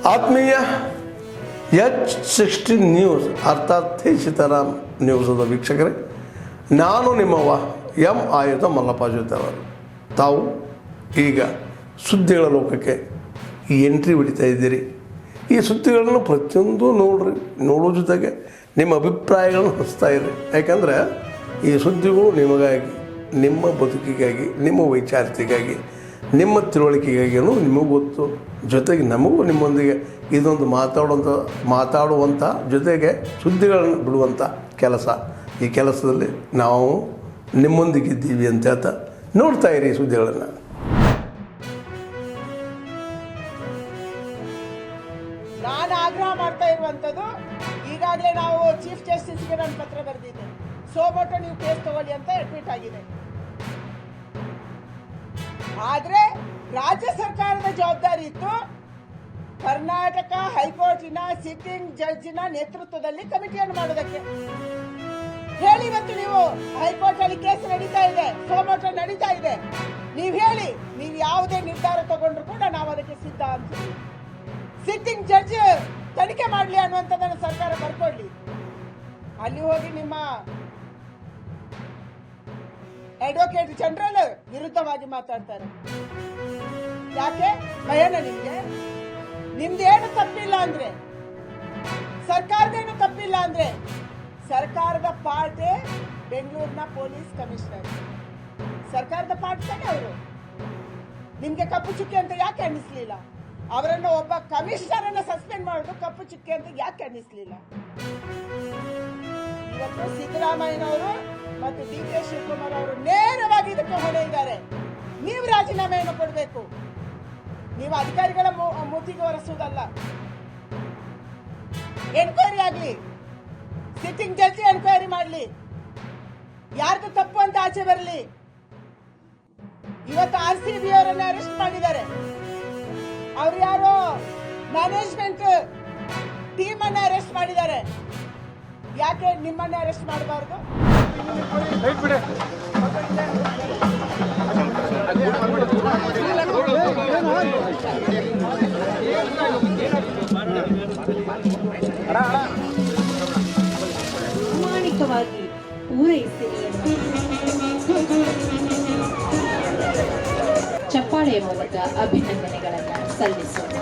ಆತ್ಮೀಯ H16 news ಅರ್ಥಾತ್ ಸೀತಾರಾಮ್ ನ್ಯೂಸದ ವೀಕ್ಷಕರೇ, ನಾನು ನಿಮ್ಮವ ಎಂ ಆಯುಧ ಮಲ್ಲಪ್ಪ ಜೊತೆಯವರು. ತಾವು ಈಗ ಸುದ್ದಿಗಳ ಲೋಕಕ್ಕೆ ಎಂಟ್ರಿ ಹೊಡಿತಾ ಇದ್ದೀರಿ. ಈ ಸುದ್ದಿಗಳನ್ನು ಪ್ರತಿಯೊಂದು ನೋಡೋ ಜೊತೆಗೆ ನಿಮ್ಮ ಅಭಿಪ್ರಾಯಗಳನ್ನು ಹಂಚ್ತಾ ಇರಿ. ಯಾಕಂದರೆ ಈ ಸುದ್ದಿಗಳು ನಿಮಗಾಗಿ, ನಿಮ್ಮ ಬದುಕಿಗಾಗಿ, ನಿಮ್ಮ ವೈಚಾರಿಕೆಗಾಗಿ, ನಿಮ್ಮ ತಿಳುವಳಿಕೆಗಾಗಿಯೂ ನಿಮಗೂ ಗೊತ್ತು. ಜೊತೆಗೆ ನಮಗೂ ನಿಮ್ಮೊಂದಿಗೆ ಇದೊಂದು ಮಾತಾಡುವಂಥ ಜೊತೆಗೆ ಸುದ್ದಿಗಳನ್ನು ಬಿಡುವಂಥ ಕೆಲಸ. ಈ ಕೆಲಸದಲ್ಲಿ ನಾವು ನಿಮ್ಮೊಂದಿಗಿದ್ದೀವಿ ಅಂತ ಹೇಳ್ತಾ ನೋಡ್ತಾ ಇರಿ ಸುದ್ದಿಗಳನ್ನು. ನಾನು ಆಗ್ರಹ ಮಾಡ್ತಾ ಇರುವಂಥದ್ದು, ಈಗಾಗಲೇ ನಾವು ಚೀಫ್ ಜಸ್ಟಿಸ್ಗೆ ನಾನು ಪತ್ರ ಬರೆದಿದ್ದೆ, ಸೋಮೋಟೋ ನೀವು ಕೇಸ್ ತಗೊಳ್ಳಿ ಅಂತ ಅಡ್ಮಿಟ್ ಆಗಿದೆ. ಆದರೆ ರಾಜ್ಯ ಸರ್ಕಾರದ ಜವಾಬ್ದಾರಿ ಇತ್ತು ಕರ್ನಾಟಕ ಹೈಕೋರ್ಟಿನ ಸಿಟ್ಟಿಂಗ್ ಜಡ್ಜಿನ ನೇತೃತ್ವದಲ್ಲಿ ಕಮಿಟಿಯನ್ನು ಮಾಡೋದಕ್ಕೆ. ಹೇಳಿ, ಇವತ್ತು ನೀವು ಹೈಕೋರ್ಟ್ ಅಲ್ಲಿ ಕೇಸ್ ನಡೀತಾ ಇದೆ, ಸೋಮೋಟೋ ನಡೀತಾ ಇದೆ, ನೀವು ಹೇಳಿ, ನೀವು ಯಾವುದೇ ನಿರ್ಧಾರ ತಗೊಂಡ್ರು ಕೂಡ ನಾವು ಅದಕ್ಕೆ ಸಿದ್ಧ ಅಂತ. ಸಿಟ್ಟಿಂಗ್ ಜಡ್ಜ್ ತನಿಖೆ ಮಾಡಲಿ ಅನ್ನುವಂಥದ್ದನ್ನು ಸರ್ಕಾರ ಬರ್ಕೊಡ್ಲಿ. ಅಲ್ಲಿ ಹೋಗಿ ನಿಮ್ಮ ಅಡ್ವೊಕೇಟ್ ಜನರಲ್ ವಿರುದ್ಧವಾಗಿ ಮಾತಾಡ್ತಾರೆ. ಯಾಕೆ ಭಯನ ನಿಮ್ಗೆ? ನಿಮ್ದೇನು ತಪ್ಪಿಲ್ಲ ಅಂದ್ರೆ, ಸರ್ಕಾರದೇನು ತಪ್ಪಿಲ್ಲ ಅಂದ್ರೆ, ಸರ್ಕಾರದ ಪಾರ್ಟೇ ಬೆಂಗಳೂರಿನ ಪೊಲೀಸ್ ಕಮಿಷನರ್, ಸರ್ಕಾರದ ಪಾರ್ಟ್ ತಾನೆ ಅವರು. ನಿಮ್ಗೆ ಕಪ್ಪು ಚುಕ್ಕೆ ಅಂತ ಯಾಕೆ ಅನ್ನಿಸ್ಲಿಲ್ಲ? ಅವರನ್ನು ಒಬ್ಬ ಕಮಿಷನರ್ ಅನ್ನ ಸಸ್ಪೆಂಡ್ ಮಾಡೋದು ಕಪ್ಪು ಚುಕ್ಕೆ ಅಂತ ಯಾಕೆ ಅನ್ನಿಸ್ಲಿಲ್ಲ? ಇವತ್ತು ಸಿದ್ದರಾಮಯ್ಯನವರು ಮತ್ತು DK ಶಿವಕುಮಾರ್ ಅವರು ನೇರವಾಗಿ ಇದಕ್ಕೆ ಹೊಣೆ ಇದ್ದಾರೆ. ನೀವು ರಾಜೀನಾಮೆಯನ್ನು ಕೊಡಬೇಕು. ನೀವು ಅಧಿಕಾರಿಗಳ ಮೂತಿಗೆ ಒರೆಸುವುದಲ್ಲ. ಎನ್ಕ್ವೈರಿ ಆಗಲಿ, ಸಿಟ್ಟಿಂಗ್ ಜಡ್ಜ್ ಎನ್ಕ್ವೈರಿ ಮಾಡಲಿ, ಯಾರ್ದು ತಪ್ಪು ಅಂತ ಆಚೆ ಬರಲಿ. ಇವತ್ತು RCB ಅವರನ್ನ ಅರೆಸ್ಟ್ ಮಾಡಿದ್ದಾರೆ. ಅವ್ರು ಯಾರೋ ಮ್ಯಾನೇಜ್ಮೆಂಟ್ ಟೀಮ್ ಅನ್ನ ಅರೆಸ್ಟ್ ಮಾಡಿದ್ದಾರೆ. ಯಾಕೆ ನಿಮ್ಮನ್ನ ಅರೆಸ್ಟ್ ಮಾಡಬಾರ್ದು? ಪ್ರಾಮಾಣಿಕವಾಗಿ ಪೂರೈಸಿರಿ. ಚಪ್ಪಾಳೆಯ ಮೂಲಕ ಅಭಿನಂದನೆಗಳನ್ನು ಸಲ್ಲಿಸೋಣ.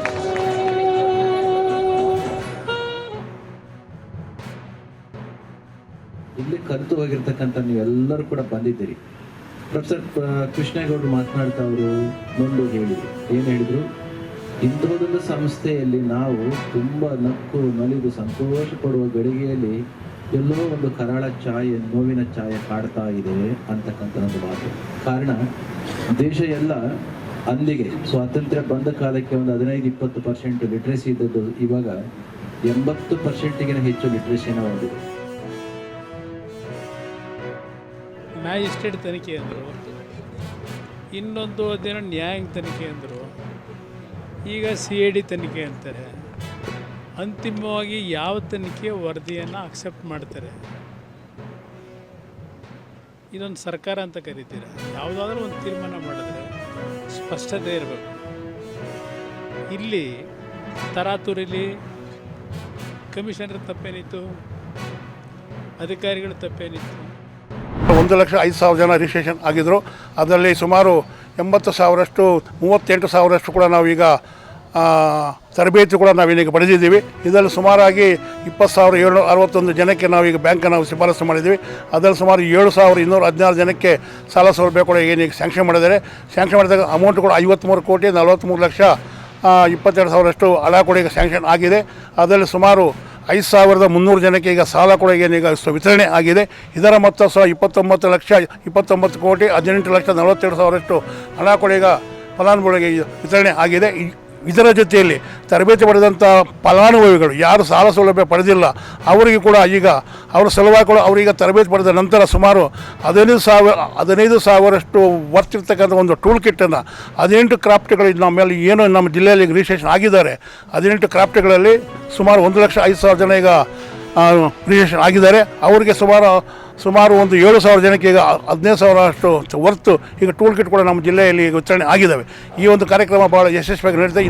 ಇಲ್ಲಿ ಕಲಿತು ಹೋಗಿರ್ತಕ್ಕಂಥ ನೀವೆಲ್ಲರೂ ಕೂಡ ಬಂದಿದ್ದೀರಿ. ಪ್ರೊಫೆಸರ್ ಕೃಷ್ಣೇಗೌಡರು ಮಾತನಾಡ್ತಾ ಅವರು ನೊಂದು ಹೇಳಿದರು. ಏನು ಹೇಳಿದರು? ಇಂಥದ್ದೊಂದು ಸಂಸ್ಥೆಯಲ್ಲಿ ನಾವು ತುಂಬ ನಕ್ಕು ನಲಿದು ಸಂತೋಷ ಪಡುವ ಗಳಿಗೆಯಲ್ಲಿ ಎಲ್ಲೋ ಒಂದು ಕರಾಳ ಛಾಯೆ, ನೋವಿನ ಛಾಯೆ ಕಾಡ್ತಾ ಇದೆ ಅಂತಕ್ಕಂಥ ಒಂದು ಮಾತು. ಕಾರಣ, ದೇಶ ಎಲ್ಲ ಅಲ್ಲಿಗೆ ಸ್ವಾತಂತ್ರ್ಯ ಬಂದ ಕಾಲಕ್ಕೆ ಒಂದು 15-20% ಲಿಟ್ರೇಸಿ ಇದ್ದದ್ದು ಇವಾಗ 80%ಗಿನ ಹೆಚ್ಚು ಲಿಟ್ರೇಸಿನ ಹೊಂದಿದೆ. ಮ್ಯಾಜಿಸ್ಟ್ರೇಟ್ ತನಿಖೆ ಅಂದರು, ಇನ್ನೊಂದು ಅದೇನೋ ನ್ಯಾಯಾಂಗ ತನಿಖೆ ಅಂದರು, ಈಗ CID ತನಿಖೆ ಅಂತಾರೆ. ಅಂತಿಮವಾಗಿ ಯಾವ ತನಿಖೆ ವರದಿಯನ್ನು ಅಕ್ಸೆಪ್ಟ್ ಮಾಡ್ತಾರೆ? ಇದೊಂದು ಸರ್ಕಾರ ಅಂತ ಕರಿತೀರ? ಯಾವುದಾದ್ರೂ ಒಂದು ತೀರ್ಮಾನ ಮಾಡಿದ್ರೆ ಸ್ಪಷ್ಟತೆ ಇರಬೇಕು. ಇಲ್ಲಿ ತರಾತುರಿಲಿ ಕಮಿಷನರ್ ತಪ್ಪೇನಿತ್ತು, ಅಧಿಕಾರಿಗಳು ತಪ್ಪೇನಿತ್ತು? 1,05,000 ಜನ ರಿಜಿಸ್ಟ್ರೇಷನ್ ಆಗಿದ್ದರು. ಅದರಲ್ಲಿ ಸುಮಾರು 80,000ರಷ್ಟು 38,000ರಷ್ಟು ಕೂಡ ನಾವೀಗ ತರಬೇತಿ ಕೂಡ ನಾವೀಗ ಪಡೆದಿದ್ದೀವಿ. ಇದರಲ್ಲಿ ಸುಮಾರಾಗಿ 20,761 ಜನಕ್ಕೆ ನಾವೀಗ ಬ್ಯಾಂಕನ್ನು ಶಿಫಾರಸು ಮಾಡಿದ್ದೀವಿ. ಅದರಲ್ಲಿ ಸುಮಾರು 7,216 ಜನಕ್ಕೆ ಸಾಲ ಸೌಲಭ್ಯ ಕೂಡ ಏನೀಗ ಸ್ಯಾಂಕ್ಷನ್ ಮಾಡಿದ್ದಾರೆ. ಸ್ಯಾಂಕ್ಷನ್ ಮಾಡಿದಾಗ ಅಮೌಂಟ್ ಕೂಡ 53,43,22,000ರಷ್ಟು ಹಣ ಕೂಡ ಈಗ ಸ್ಯಾಂಕ್ಷನ್ ಆಗಿದೆ. ಅದರಲ್ಲಿ ಸುಮಾರು 5,300 ಜನಕ್ಕೆ ಈಗ ಸಾಲ ಕೂಡ ಏನೀಗ ವಿತರಣೆ ಆಗಿದೆ. ಇದರ ಮೊತ್ತ ಸಹ 29,18,18,42,042 ಹಣ ಕೂಡ ಈಗ ಫಲಾನುಭವಿಗಳಿಗೆ ವಿತರಣೆ ಆಗಿದೆ. ಇದರ ಜೊತೆಯಲ್ಲಿ ತರಬೇತಿ ಪಡೆದಂಥ ಫಲಾನುಭವಿಗಳು ಯಾರು ಸಾಲ ಸೌಲಭ್ಯ ಪಡೆದಿಲ್ಲ ಅವರಿಗೆ ಕೂಡ ಈಗ ಅವರ ಸಲುವಾಗಿ ಕೂಡ ಅವರೀಗ ತರಬೇತಿ ಪಡೆದ ನಂತರ ಸುಮಾರು 15,000ರಷ್ಟು ವರ್ತಿರ್ತಕ್ಕಂಥ ಒಂದು ಟೂಲ್ ಕಿಟ್ಟನ್ನು 18 ಕ್ರಾಫ್ಟ್ಗಳು ನಮ್ಮಲ್ಲಿ ಏನು ನಮ್ಮ ಜಿಲ್ಲೆಯಲ್ಲಿ ರಿಜಿಸ್ಟ್ರೇಷನ್ ಆಗಿದ್ದಾರೆ. 18 ಕ್ರಾಫ್ಟ್ಗಳಲ್ಲಿ ಸುಮಾರು 1,05,000 ಜನ ಈಗ ರಿಜಿಸ್ಟ್ರೇಷನ್ ಆಗಿದ್ದಾರೆ. ಅವರಿಗೆ ಸುಮಾರು ಒಂದು 7,000 ಜನಕ್ಕೆ ಈಗ 15,000 ಹೊರತು ಈಗ ಟೂಲ್ ಕಿಟ್ ಕೂಡ ನಮ್ಮ ಜಿಲ್ಲೆಯಲ್ಲಿ ಈಗ ವಿತರಣೆ ಆಗಿದ್ದಾವೆ. ಈ ಒಂದು ಕಾರ್ಯಕ್ರಮ ಭಾಳ ಯಶಸ್ವಿಯಾಗಿ ನಡೀತಾ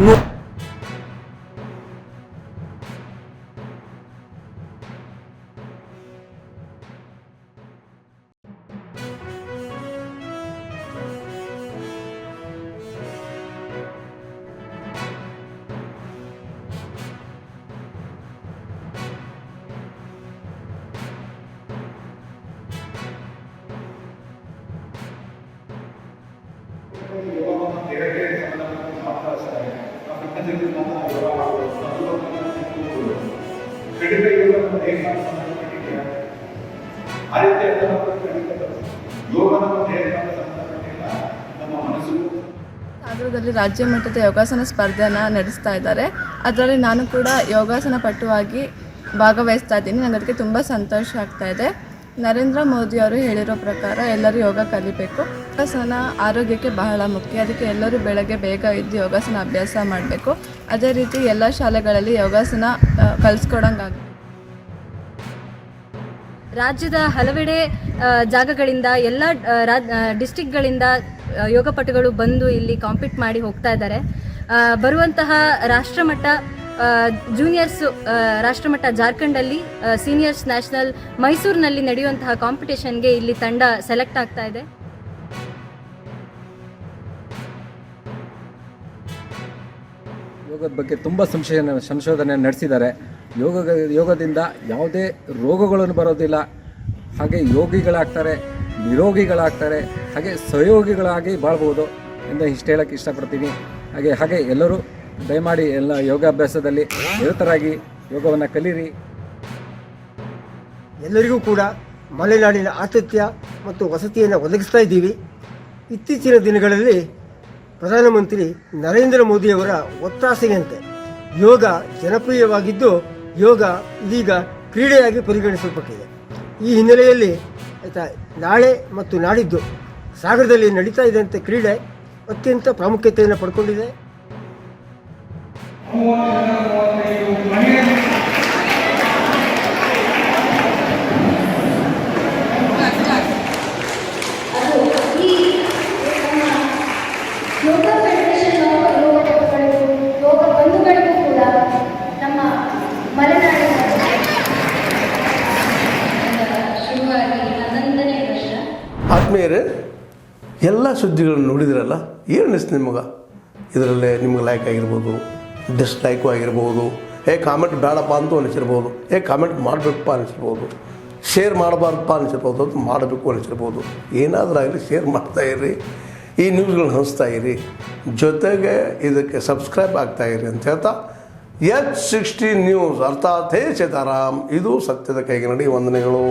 ಸಾಗರದಲ್ಲಿ ರಾಜ್ಯ ಮಟ್ಟದ ಯೋಗಾಸನ ಸ್ಪರ್ಧೆಯನ್ನು ನಡೆಸ್ತಾ ಇದ್ದಾರೆ. ಅದರಲ್ಲಿ ನಾನು ಕೂಡ ಯೋಗಾಸನ ಪಟುವಾಗಿ ಭಾಗವಹಿಸ್ತಾ ಇದ್ದೀನಿ. ನನಗೆ ಅದಕ್ಕೆ ತುಂಬ ಸಂತೋಷ ಆಗ್ತಾ ಇದೆ. ನರೇಂದ್ರ ಮೋದಿ ಅವರು ಹೇಳಿರೋ ಪ್ರಕಾರ ಎಲ್ಲರೂ ಯೋಗ ಕಲಿಬೇಕು. ಯೋಗಾಸನ ಆರೋಗ್ಯಕ್ಕೆ ಬಹಳ ಮುಖ್ಯ. ಅದಕ್ಕೆ ಎಲ್ಲರೂ ಬೆಳಗ್ಗೆ ಬೇಗ ಎದ್ದು ಯೋಗಾಸನ ಅಭ್ಯಾಸ ಮಾಡಬೇಕು. ಅದೇ ರೀತಿ ಎಲ್ಲ ಶಾಲೆಗಳಲ್ಲಿ ಯೋಗಾಸನ ಕಲಿಸ್ಕೊಡಂಗಾಗಬೇಕು. ರಾಜ್ಯದ ಹಲವೆಡೆ ಜಾಗಗಳಿಂದ ಎಲ್ಲ ಡಿಸ್ಟಿಕ್ಗಳಿಂದ ಯೋಗಪಟುಗಳು ಬಂದು ಇಲ್ಲಿ ಕಾಂಪೀಟ್ ಮಾಡಿ ಹೋಗ್ತಾ ಇದ್ದಾರೆ. ಬರುವಂತಹ ರಾಷ್ಟ್ರಮಟ್ಟ ಜೂನಿಯರ್ಸ್ ರಾಷ್ಟ್ರಮಟ್ಟ ಜಾರ್ಖಂಡಲ್ಲಿ, ಸೀನಿಯರ್ಸ್ ನ್ಯಾಷನಲ್ ಮೈಸೂರಿನಲ್ಲಿ ನಡೆಯುವಂತಹ ಕಾಂಪಿಟೇಷನ್ಗೆ ಇಲ್ಲಿ ತಂಡ ಸೆಲೆಕ್ಟ್ ಆಗ್ತಾ ಇದೆ. ಯೋಗದ ಬಗ್ಗೆ ತುಂಬ ಸಂಶೋಧನೆ ನಡೆಸಿದ್ದಾರೆ. ಯೋಗದಿಂದ ಯಾವುದೇ ರೋಗಗಳನ್ನು ಬರೋದಿಲ್ಲ. ಹಾಗೆ ಯೋಗಿಗಳಾಗ್ತಾರೆ, ನಿರೋಗಿಗಳಾಗ್ತಾರೆ, ಹಾಗೆ ಸಹಯೋಗಿಗಳಾಗಿ ಬಾಳ್ಬೋದು ಎಂದು ಇಷ್ಟು ಹೇಳೋಕ್ಕೆ ಇಷ್ಟಪಡ್ತೀನಿ. ಹಾಗೆ ಎಲ್ಲರೂ ದಯಮಾಡಿ ಎಲ್ಲ ಯೋಗಾಭ್ಯಾಸದಲ್ಲಿ ನಿರತರಾಗಿ ಯೋಗವನ್ನು ಕಲೀರಿ. ಎಲ್ಲರಿಗೂ ಕೂಡ ಮಲೆನಾಡಿನ ಆತಿಥ್ಯ ಮತ್ತು ವಸತಿಯನ್ನು ಒದಗಿಸ್ತಾ ಇದ್ದೀವಿ. ಇತ್ತೀಚಿನ ದಿನಗಳಲ್ಲಿ ಪ್ರಧಾನಮಂತ್ರಿ ನರೇಂದ್ರ ಮೋದಿಯವರ ಒತ್ತಾಸೆಯಂತೆ ಯೋಗ ಜನಪ್ರಿಯವಾಗಿದ್ದು ಯೋಗ ಇದೀಗ ಕ್ರೀಡೆಯಾಗಿ ಪರಿಗಣಿಸಲ್ಪಟ್ಟಿದೆ. ಈ ಹಿನ್ನೆಲೆಯಲ್ಲಿ ನಾಳೆ ಮತ್ತು ನಾಡಿದ್ದು ಸಾಗರದಲ್ಲಿ ನಡೀತಾ ಇದ್ದಂಥ ಕ್ರೀಡೆ ಅತ್ಯಂತ ಪ್ರಾಮುಖ್ಯತೆಯನ್ನು ಪಡ್ಕೊಂಡಿದೆ. ಆತ್ಮೀಯರೇ, ಎಲ್ಲ ಸುದ್ದಿಗಳನ್ನು ನೋಡಿದ್ರಲ್ಲ, ಏನು ಅನಿಸ್ತು ನಿಮಗೆ? ಇದರಲ್ಲೇ ನಿಮ್ಗೆ ಲೈಕ್ ಆಗಿರ್ಬೋದು, ಡಿಸ್ಲೈಕು ಆಗಿರ್ಬೋದು, ಕಾಮೆಂಟ್ ಬೇಡಪ್ಪ ಅಂತೂ ಅನಿಸಿರ್ಬೋದು, ಕಾಮೆಂಟ್ ಮಾಡಬೇಕಪ್ಪ ಅನಿಸಿರ್ಬೋದು, ಶೇರ್ ಮಾಡಬಾರ್ದಪ್ಪ ಅನಿಸಿರ್ಬೋದು, ಅದು ಮಾಡಬೇಕು ಅನಿಸಿರ್ಬೋದು. ಏನಾದರೂ ಆಗಲಿ ಶೇರ್ ಮಾಡ್ತಾಯಿರಿ, ಈ ನ್ಯೂಸ್ಗಳನ್ನ ಹಂಚ್ತಾ ಇರಿ, ಜೊತೆಗೆ ಇದಕ್ಕೆ ಸಬ್ಸ್ಕ್ರೈಬ್ ಆಗ್ತಾಯಿರಿ ಅಂತ ಹೇಳ್ತಾ H16 ನ್ಯೂಸ್ ಅರ್ಥಾತ್ ಹೇ ಸೀತಾರಾಮ್, ಇದು ಸತ್ಯದ ಕೈಗೆ ನಡಿ. ವಂದನೆಗಳು.